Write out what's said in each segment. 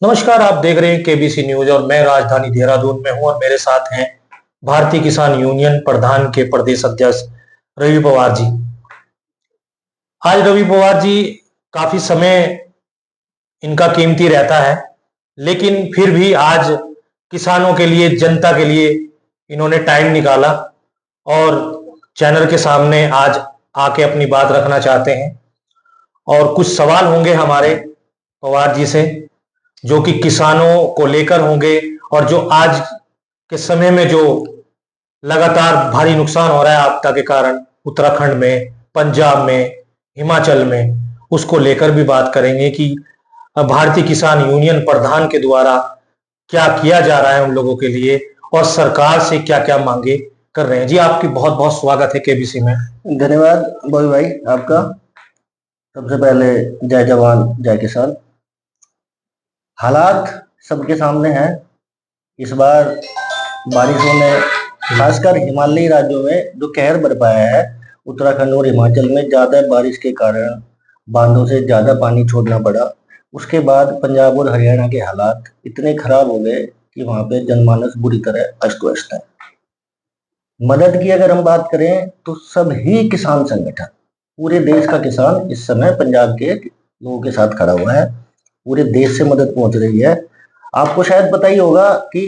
नमस्कार। आप देख रहे हैं केबीसी न्यूज और मैं राजधानी देहरादून में हूं और मेरे साथ हैं भारतीय किसान यूनियन प्रधान के प्रदेश अध्यक्ष रवि पवार जी। आज रवि पवार जी काफी समय इनका कीमती रहता है, लेकिन फिर भी आज किसानों के लिए, जनता के लिए इन्होंने टाइम निकाला और चैनल के सामने आज आके अपनी बात रखना चाहते हैं। और कुछ सवाल होंगे हमारे पवार जी से जो कि किसानों को लेकर होंगे और जो आज के समय में जो लगातार भारी नुकसान हो रहा है आपदा के कारण उत्तराखंड में, पंजाब में, हिमाचल में, उसको लेकर भी बात करेंगे कि भारतीय किसान यूनियन प्रधान के द्वारा क्या किया जा रहा है उन लोगों के लिए और सरकार से क्या क्या मांगे कर रहे हैं। जी, आपकी बहुत बहुत स्वागत है केबीसी में। धन्यवाद बॉय भाई आपका। सबसे पहले जय जवान जय किसान। हालात सबके सामने हैं। इस बार बारिशों ने खासकर हिमालयी राज्यों में जो कहर बरपाया है, उत्तराखंड और हिमाचल में ज्यादा बारिश के कारण बांधों से ज्यादा पानी छोड़ना पड़ा। उसके बाद पंजाब और हरियाणा के हालात इतने खराब हो गए कि वहां पे जनमानस बुरी तरह अस्त व्यस्त है। मदद की अगर हम बात करें तो सभी किसान संगठन, पूरे देश का किसान इस समय पंजाब के लोगों के साथ खड़ा हुआ है। पूरे देश से मदद पहुंच रही है। आपको शायद पता ही होगा कि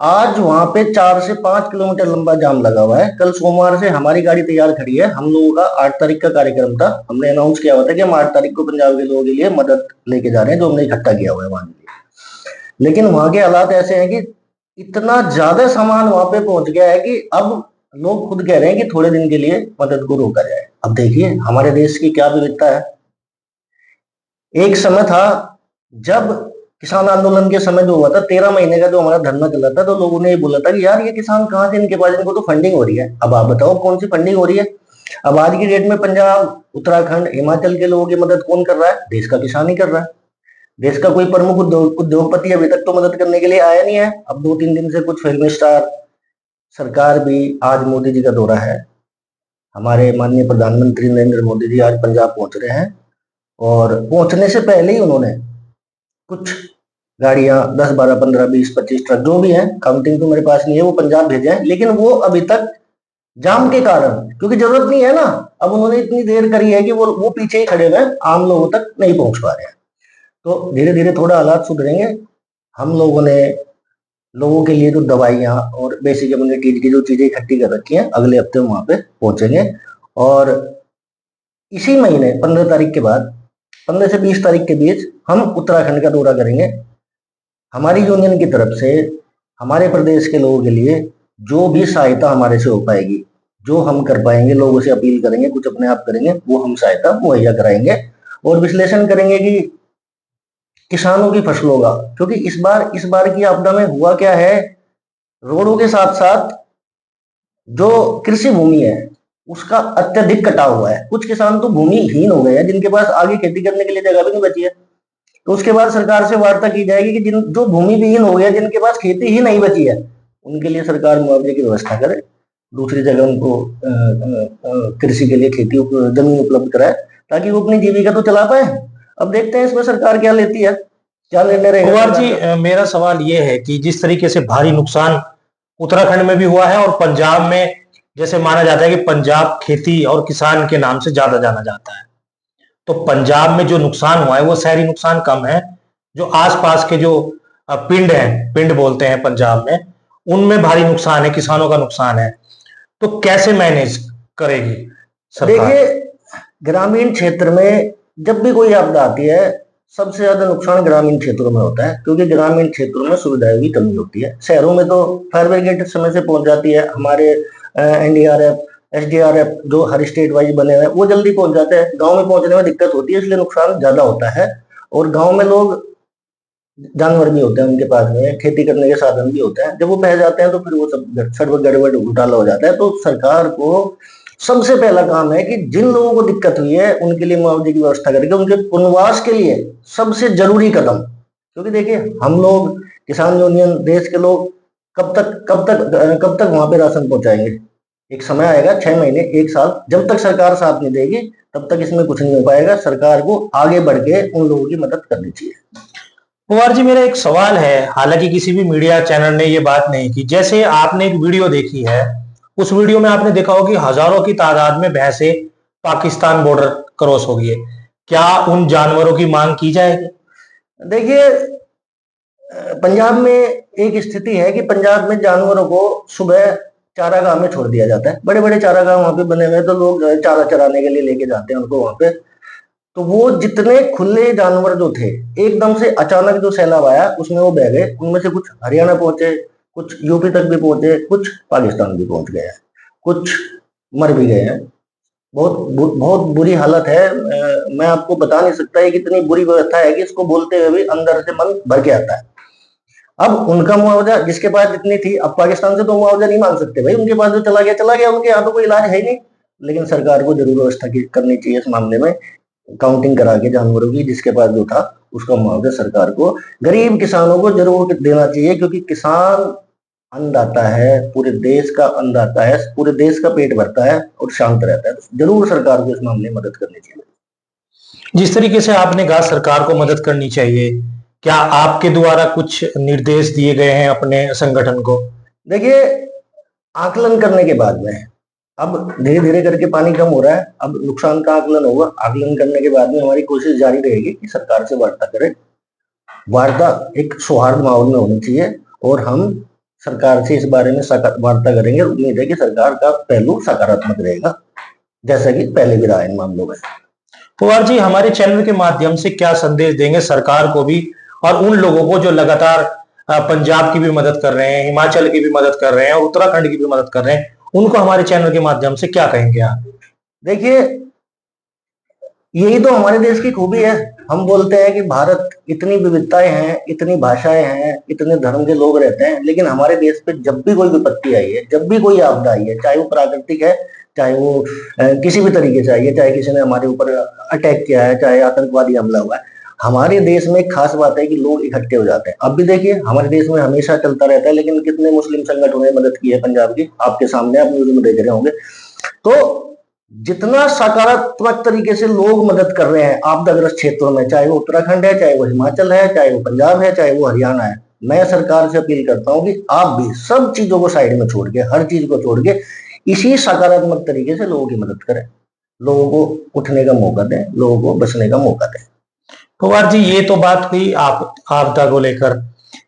आज वहां पे 4 से 5 किलोमीटर लंबा जाम लगा हुआ है। कल सोमवार से हमारी गाड़ी तैयार खड़ी है। हम लोगों का 8 तारीख का कार्यक्रम था। हमने अनाउंस किया हुआ था कि हम 8 तारीख को पंजाब के लोगों के लिए मदद लेके जा रहे हैं, जो हमने इकट्ठा किया हुआ है वहां के लिए। लेकिन वहां के हालात ऐसे हैं कि इतना ज्यादा सामान वहां पे पहुंच गया है कि अब लोग खुद कह रहे हैं कि थोड़े दिन के लिए मदद को रोका जाए। अब देखिए हमारे देश की क्या विविधता है। एक समय था जब किसान आंदोलन के समय जो हुआ था, 13 महीने का जो हमारा धरना चला था, तो लोगों ने ये बोला था कि यार ये किसान कहाँ से, इनके पास, इनको तो फंडिंग हो रही है। अब आप बताओ कौन सी फंडिंग हो रही है। अब आज की डेट में पंजाब, उत्तराखंड, हिमाचल के लोगों की मदद कौन कर रहा है? देश का किसान ही कर रहा है। देश का कोई प्रमुख उद्योगपति अभी तक तो मदद करने के लिए आया नहीं है। अब 2-3 दिन से कुछ फिल्म स्टार, सरकार भी, आज मोदी जी का दौरा है। हमारे माननीय प्रधानमंत्री नरेंद्र मोदी जी आज पंजाब पहुंच रहे हैं और पहुंचने से पहले ही उन्होंने कुछ गाड़ियां, 10, 12, 15, 20, 25 ट्रक जो भी है, काउंटिंग तो मेरे पास नहीं है, वो पंजाब भेजे हैं। लेकिन वो अभी तक जाम के कारण, क्योंकि जरूरत नहीं है ना, अब उन्होंने इतनी देर करी है कि वो पीछे ही खड़े हुए, आम लोगों तक नहीं पहुंच पा रहे हैं। तो धीरे धीरे थोड़ा हालात सुधरेंगे। हम लोगों ने लोगों के लिए जो दवाइयां और बेसिक इम्यूनिटीज की जो चीजें इकट्ठी कर रखी हैं, अगले हफ्ते वहां पे पहुंचेंगे। और इसी महीने 15 तारीख के बाद, 15 से 20 तारीख के बीच हम उत्तराखंड का दौरा करेंगे। हमारी यूनियन की तरफ से हमारे प्रदेश के लोगों के लिए जो भी सहायता हमारे से हो पाएगी, जो हम कर पाएंगे, लोगों से अपील करेंगे, कुछ अपने आप करेंगे, वो हम सहायता मुहैया कराएंगे। और विश्लेषण करेंगे कि किसानों की फसलों का, क्योंकि इस बार की आपदा में हुआ क्या है, रोडों के साथ साथ जो कृषि भूमि है उसका अत्यधिक कटाव हुआ है। कुछ किसान तो भूमिहीन हो गए हैं, जिनके पास आगे खेती करने के लिए जगह भी नहीं बची है। तो उसके बाद सरकार से वार्ता की जाएगी कि जो भूमि विहीन हो गया, जिनके पास खेती ही नहीं बची है, उनके लिए सरकार मुआवजे की व्यवस्था करे, दूसरी जगह उनको कृषि के लिए जमीन उपलब्ध कराए, ताकि वो अपनी जीविका तो चला पाए। अब देखते हैं इसमें सरकार क्या लेती है, क्या निर्णय रहेगा। पवार जी, मेरा सवाल ये है कि जिस तरीके से भारी नुकसान उत्तराखंड में भी हुआ है और पंजाब में, जैसे माना जाता है कि पंजाब खेती और किसान के नाम से ज्यादा जाना जाता है, तो पंजाब में जो नुकसान हुआ है वो शहरी नुकसान कम है। जो आसपास के जो पिंड हैं, पिंड बोलते हैं पंजाब में, उनमें भारी नुकसान है, किसानों का नुकसान है। तो कैसे मैनेज करेगी सरकार? देखिए, ग्रामीण क्षेत्र में जब भी कोई आपदा आती है, सबसे ज्यादा नुकसान ग्रामीण क्षेत्रों में होता है, क्योंकि ग्रामीण क्षेत्रों में सुविधाएं की कमी होती है। शहरों में तो फायर ब्रिगेड समय से पहुंच जाती है, हमारे एनडीआरएफ, एसडीआरएफ जो हर स्टेट वाइज बने हुए हैं वो जल्दी पहुंच जाते हैं। गांव में पहुंचने में दिक्कत होती है, इसलिए नुकसान ज्यादा होता है। और गांव में लोग, जानवर भी होते हैं उनके पास में, खेती करने के साधन भी होते हैं। जब वो बह जाते हैं तो फिर वो सब सड़क गड़बड़ घोटाला हो जाता है। तो सरकार को सबसे पहला काम है कि जिन लोगों को दिक्कत हुई है उनके लिए मुआवजे की व्यवस्था करके उनके पुनर्वास के लिए सबसे जरूरी कदम। क्योंकि देखिए, हम लोग किसान यूनियन, देश के लोग कब तक वहां पे राशन पहुंचाएंगे। एक समय आएगा, 6 महीने, 1 साल, जब तक सरकार साथ नहीं देगी तब तक इसमें कुछ नहीं हो पाएगा। सरकार को आगे बढ़ के उन लोगों की मदद करनी चाहिए। पवार जी, मेरा एक सवाल है। हालांकि किसी भी मीडिया चैनल ने ये बात नहीं की। जैसे आपने एक वीडियो देखी है, उस वीडियो में आपने देखा हो कि हजारों की तादाद में भैंसे पाकिस्तान बॉर्डर क्रॉस हो गई है। क्या उन जानवरों की मांग की जाएगी? देखिए, पंजाब में एक स्थिति है कि पंजाब में जानवरों को सुबह चारागाह में छोड़ दिया जाता है। बड़े बड़े चारागाह वहां पे बने हुए हैं, तो लोग चारा चराने के लिए लेके जाते हैं उनको वहां पे। तो वो जितने खुले जानवर जो थे, एकदम से अचानक जो सैलाब आया उसमें वो बह गए। उनमें से कुछ हरियाणा पहुंचे, कुछ यूपी तक भी पहुंचे, कुछ पाकिस्तान भी पहुंच गए हैं, कुछ मर भी गए हैं। बहुत बुरी हालत है। मैं आपको बता नहीं सकता, ये कितनी बुरी व्यवस्था है कि इसको बोलते हुए भी अंदर से मन भर के आता है। अब उनका मुआवजा जिसके पास जितनी थी, अब पाकिस्तान से तो मुआवजा नहीं मांग सकते भाई, उनके पास जो चला गया, उनके यहाँ तो कोई इलाज है ही नहीं। लेकिन सरकार को जरूर व्यवस्था करनी चाहिए इस मामले में, काउंटिंग करा के जानवरों की, जिसके पास जो था उसका मुआवजा सरकार को, गरीब किसानों को जरूर देना चाहिए। क्योंकि किसान अन्नदाता है, पूरे देश का अन्नदाता है, पूरे देश का पेट भरता है और शांत रहता है। तो जरूर सरकार को इस मामले में मदद करनी चाहिए। जिस तरीके से आपने कहा सरकार को मदद करनी चाहिए, क्या आपके द्वारा कुछ निर्देश दिए गए हैं अपने संगठन को? देखिए, आकलन करने के बाद में, अब धीरे धीरे करके पानी कम हो रहा है, अब नुकसान का आकलन होगा। आकलन करने के बाद में हमारी कोशिश जारी रहेगी कि सरकार से वार्ता करें। वार्ता एक सौहार्द माहौल में होनी चाहिए और हम सरकार से इस बारे में वार्ता करेंगे। उम्मीद है कि सरकार का पहलू सकारात्मक रहेगा, जैसा कि पहले भी रहा इन मामलों में। पवार जी, हमारे चैनल के माध्यम से क्या संदेश देंगे सरकार को भी और उन लोगों को जो लगातार पंजाब की भी मदद कर रहे हैं, हिमाचल की भी मदद कर रहे हैं और उत्तराखंड की भी मदद कर रहे हैं, उनको हमारे चैनल के माध्यम से क्या कहेंगे आप? देखिए, यही तो हमारे देश की खूबी है। हम बोलते हैं कि भारत इतनी विविधताएं हैं, इतनी भाषाएं हैं, इतने धर्म के लोग रहते हैं, लेकिन हमारे देश पे जब भी कोई विपत्ति आई है, जब भी कोई आपदा आई है, चाहे वो प्राकृतिक है, चाहे वो किसी भी तरीके से आई है, चाहे किसी ने हमारे ऊपर अटैक किया है, चाहे आतंकवादी हमला हुआ है, हमारे देश में एक खास बात है कि लोग इकट्ठे हो जाते हैं। अब भी देखिए, हमारे देश में हमेशा चलता रहता है, लेकिन कितने मुस्लिम संगठनों ने मदद की है पंजाब की, आपके सामने आप न्यूज में देख रहे होंगे। तो जितना सकारात्मक तरीके से लोग मदद कर रहे हैं आपदाग्रस्त क्षेत्रों में, चाहे वो उत्तराखंड है, चाहे वो हिमाचल है, चाहे वो पंजाब है, चाहे वो हरियाणा है, मैं सरकार से अपील करता हूं कि आप भी सब चीजों को साइड में छोड़ के, हर चीज को छोड़ के इसी सकारात्मक तरीके से लोगों की मदद करें, लोगों को उठने का मौका दें, लोगों को बचने का मौका दें। पवार जी, ये तो बात हुई आप आपदा को लेकर।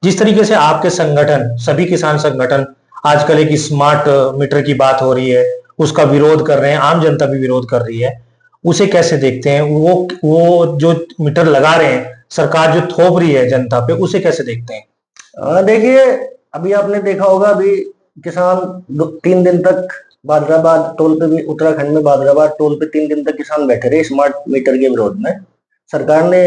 जिस तरीके से आपके संगठन, सभी किसान संगठन आजकल एक स्मार्ट मीटर की बात हो रही है, उसका विरोध कर रहे हैं, आम जनता भी विरोध कर रही है, उसे कैसे देखते हैं? वो जो मीटर लगा रहे हैं, सरकार जो थोप रही है जनता पे, उसे कैसे देखते हैं? देखिए, अभी आपने देखा होगा, अभी किसान 3 दिन तक बादराबाद टोल पे भी, उत्तराखंड में बादराबाद टोल पे 3 दिन तक किसान बैठे रहे स्मार्ट मीटर के विरोध में। सरकार ने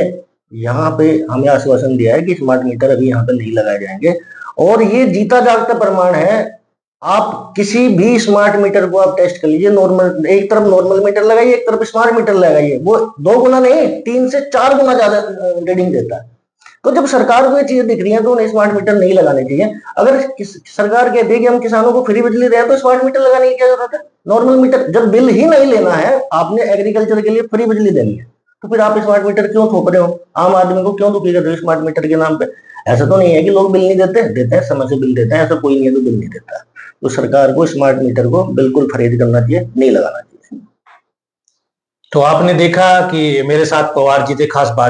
यहाँ पे हमें आश्वासन दिया है कि स्मार्ट मीटर अभी यहाँ पे नहीं लगाए जाएंगे, और ये जीता जागता प्रमाण है। आप किसी भी स्मार्ट मीटर को आप टेस्ट कर लीजिए, नॉर्मल, एक तरफ नॉर्मल मीटर लगाइए, एक तरफ स्मार्ट मीटर लगाइए, वो 2 गुना नहीं, 3 से 4 गुना ज्यादा रीडिंग देता है। तो जब सरकार को ये चीजें दिख रही है तो उन्हें स्मार्ट मीटर नहीं लगाने चाहिए। अगर सरकार कहती है कि हम किसानों को फ्री बिजली दें, तो स्मार्ट मीटर लगाने की क्या जरूरत है? नॉर्मल मीटर, जब बिल ही नहीं लेना है, आपने एग्रीकल्चर के लिए फ्री बिजली देनी है, तो फिर आप स्मार्ट मीटर क्यों थोप रहे हो? आम आदमी को क्यों दुखी कर रहे हो स्मार्ट मीटर के नाम पे? ऐसा तो नहीं है कि लोग बिल नहीं देते हैं, समय से बिल देते हैं, ऐसा कोई नहीं है तो बिल नहीं देता। तो सरकार को स्मार्ट मीटर को बिल्कुल खरीद करना चाहिए, नहीं लगाना चाहिए। तो आपने देखा कि मेरे साथ पवार जी थे, खास बात